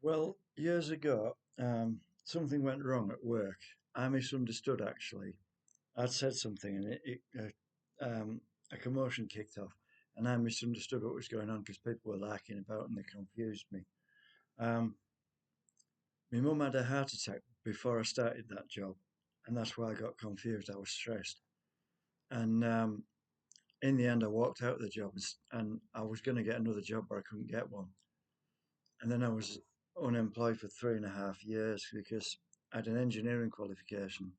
Well, years ago, something went wrong at work. I misunderstood actually. I'd said something and a commotion kicked off, and I misunderstood what was going on because people were larking about and they confused me. Um, my mum had a heart attack before I started that job, and that's why I got confused. I was stressed, and in the end, I walked out of the job and I was going to get another job, but I couldn't get one. And then I was unemployed for 3.5 years because I had an engineering qualification.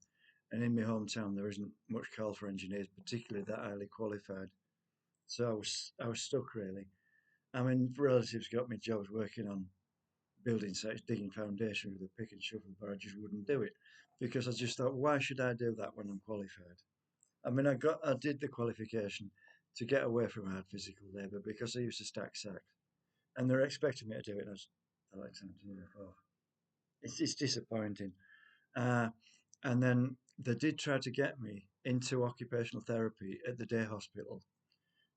And in my hometown, there isn't much call for engineers, particularly that highly qualified. So I was stuck really. I mean, relatives got me jobs working on building sites, digging foundations with a pick and shovel, but I just wouldn't do it because I just thought, why should I do that when I'm qualified? I mean, I did the qualification to get away from hard physical labour because I used to stack sacks, and they're expecting me to do it. I like time to move off. It's disappointing. Uh, and then they did try to get me into occupational therapy at the day hospital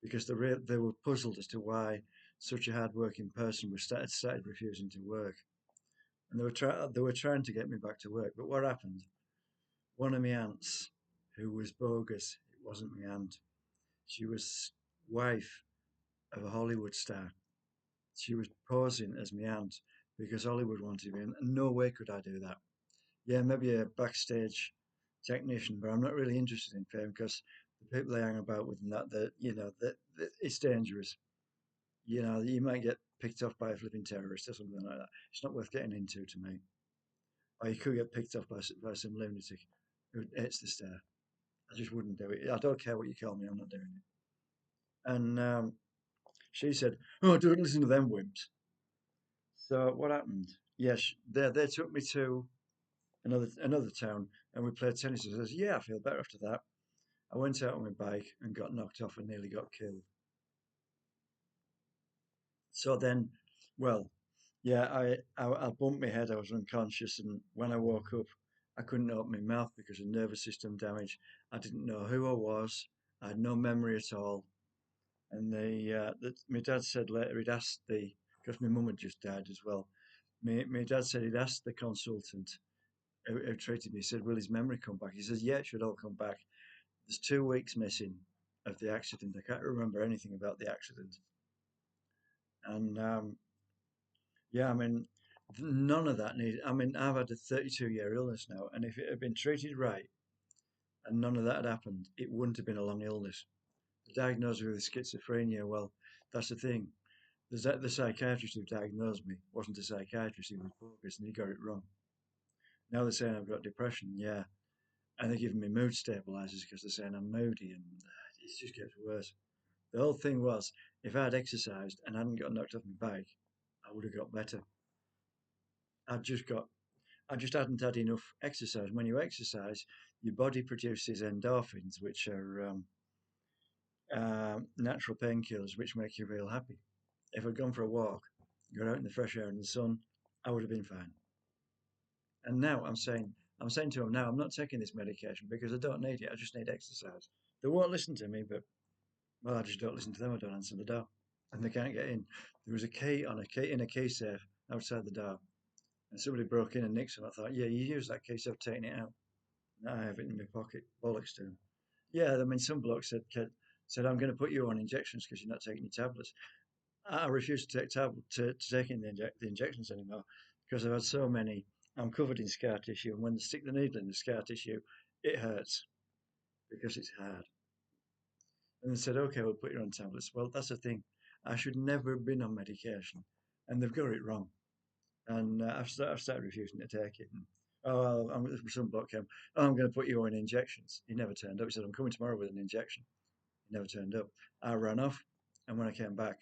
because they were puzzled as to why such a hard-working person started refusing to work. And they were trying to get me back to work. But what happened? One of my aunts, who was bogus, it wasn't my aunt. She was wife of a Hollywood star. She was posing as my aunt because Hollywood wanted me, and no way could I do that. Yeah, maybe a backstage technician, but I'm not really interested in fame because the people they hang about with and that it's dangerous. You might get picked off by a flipping terrorist or something like that. It's not worth getting into to me. Or you could get picked off by some lunatic who hates the star. I just wouldn't do it. I don't care what you call me, I'm not doing it. And she said, "Oh, don't listen to them wimps." So what happened? Yes, they took me to another town and we played tennis. I says, "Yeah, I feel better after that." I went out on my bike and got knocked off and nearly got killed. So then, well, yeah, I bumped my head. I was unconscious, and when I woke up, I couldn't open my mouth because of nervous system damage. I didn't know who I was. I had no memory at all. And my dad said later he'd asked because my mum had just died as well. My dad said he'd asked the consultant who treated me. He said, "Will his memory come back?" He says, "Yeah, it should all come back." There's 2 weeks missing of the accident. I can't remember anything about the accident. And yeah, I mean, none of that needed. I mean, I've had a 32-year illness now, and if it had been treated right and none of that had happened, it wouldn't have been a long illness. The diagnosis with schizophrenia, well, that's the thing. The psychiatrist who diagnosed me wasn't a psychiatrist, he was bogus and he got it wrong. Now they're saying I've got depression, yeah, and they're giving me mood stabilizers because they're saying I'm moody, and it just gets worse. The whole thing was, if I had exercised and hadn't got knocked off my bike, I would have got better. I just got, I just hadn't had enough exercise. When you exercise, your body produces endorphins, which are natural painkillers, which make you real happy. If I'd gone for a walk, got out in the fresh air and the sun, I would have been fine. And now I'm saying to them now, I'm not taking this medication because I don't need it. I just need exercise. They won't listen to me, but well, I just don't listen to them. I don't answer the door, and they can't get in. There was a key in a key safe outside the door, and somebody broke in and nicked it. I thought, yeah, you use that key, so I've taken it out. Now I have it in my pocket. Bollocks to them. Yeah, I mean, some bloke said I'm going to put you on injections because you're not taking your tablets. I refuse to to take in the injections anymore because I've had so many. I'm covered in scar tissue, and when they stick the needle in the scar tissue, it hurts because it's hard. And they said, "Okay, we'll put you on tablets." Well, that's the thing. I should never have been on medication, and they've got it wrong. And I've started refusing to take it. And, oh, some bloke came. "Oh, I'm going to put you on injections." He never turned up. He said, "I'm coming tomorrow with an injection." He never turned up. I ran off, and when I came back,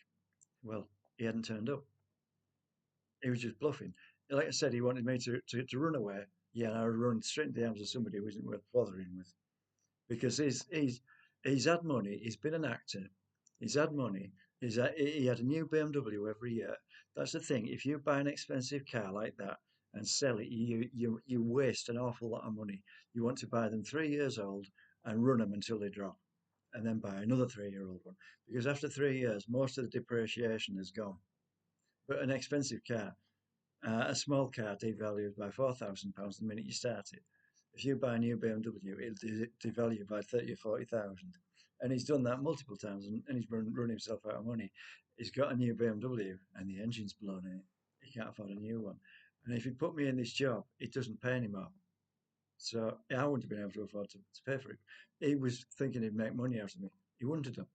well, he hadn't turned up. He was just bluffing. Like I said, he wanted me to run away. Yeah, and I would run straight into the arms of somebody who isn't worth bothering with because he's had money. He's been an actor. He's had money. He had a new BMW every year. That's the thing. If you buy an expensive car like that and sell it, you waste an awful lot of money. You want to buy them 3 years old and run them until they drop, and then buy another 3-year-old one because after 3 years, most of the depreciation is gone. But an expensive car, A small car devalues by £4,000 the minute you start it. If you buy a new BMW, it'll devalue by 30 or 40,000. And he's done that multiple times, and he's run himself out of money. He's got a new BMW, and the engine's blown out. He can't afford a new one. And if he put me in this job, it doesn't pay anymore. So I wouldn't have been able to afford to pay for it. He was thinking he'd make money out of me. He wouldn't have done.